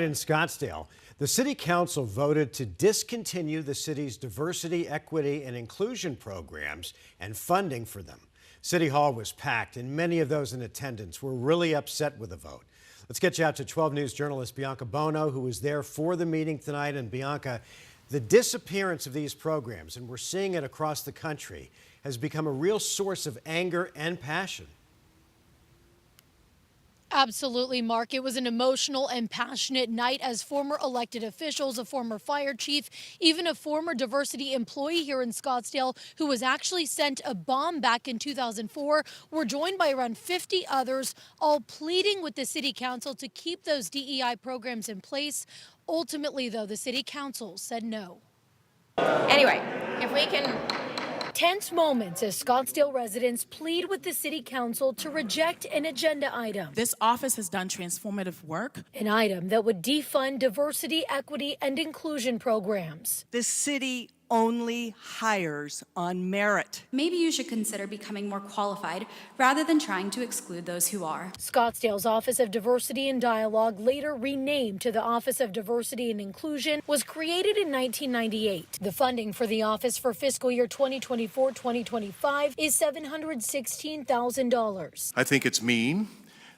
In Scottsdale, the city council voted to discontinue the city's diversity, equity, and inclusion programs and funding for them. City Hall was packed, and many of those in attendance were really upset with the vote. Let's get you out to 12 News journalist Bianca Bono, who was there for the meeting tonight. And Bianca, the disappearance of these programs, and we're seeing it across the country, has become a real source of anger and passion. Absolutely, Mark. It was an emotional and passionate night as former elected officials, a former fire chief, even a former diversity employee here in Scottsdale who was actually sent a bomb back in 2004 were joined by around 50 others, all pleading with the city council to keep those DEI programs in place. Ultimately, though, the city council said no. Anyway, if we can... Tense moments as Scottsdale residents plead with the city council to reject an agenda item. This office has done transformative work. An item that would defund diversity, equity, and inclusion programs. The city only hires on merit. Maybe you should consider becoming more qualified rather than trying to exclude those who are. Scottsdale's Office of Diversity and Dialogue, later renamed to the Office of Diversity and Inclusion, was created in 1998. The funding for the office for fiscal year 2024-2025 is $716,000. I think it's mean.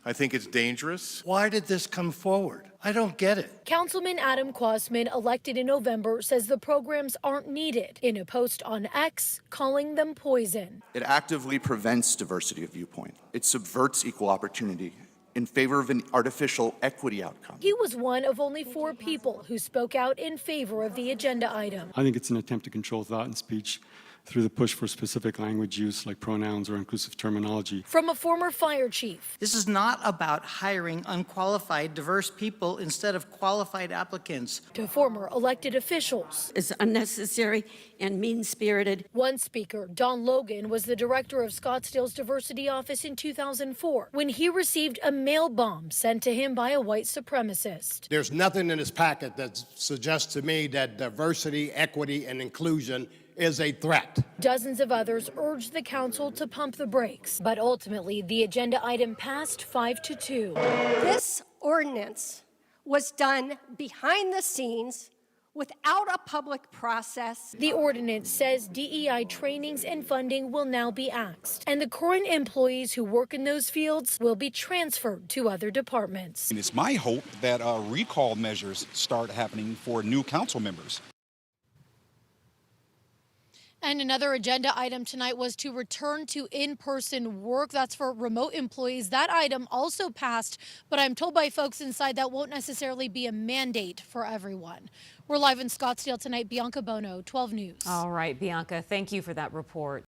I think it's dangerous. Why did this come forward? I don't get it. Councilman Adam Quasman, elected in November, says the programs aren't needed in a post on X calling them poison. It actively prevents diversity of viewpoint. It subverts equal opportunity in favor of an artificial equity outcome. He was one of only 4 people who spoke out in favor of the agenda item. I think it's an attempt to control thought and speech through the push for specific language use like pronouns or inclusive terminology. From a former fire chief. This is not about hiring unqualified, diverse people instead of qualified applicants. To former elected officials. It's unnecessary and mean-spirited. One speaker, Don Logan, was the director of Scottsdale's diversity office in 2004 when he received a mail bomb sent to him by a white supremacist. There's nothing in this packet that suggests to me that diversity, equity, and inclusion is a threat. Dozens of others urged the council to pump the brakes, but ultimately the agenda item passed 5-2. This ordinance was done behind the scenes without a public process. The ordinance says DEI trainings and funding will now be axed, and the current employees who work in those fields will be transferred to other departments. And it's my hope that recall measures start happening for new council members. And another agenda item tonight was to return to in-person work. That's for remote employees. That item also passed, but I'm told by folks inside that won't necessarily be a mandate for everyone. We're live in Scottsdale tonight. Bianca Bono, 12 News. All right, Bianca, thank you for that report.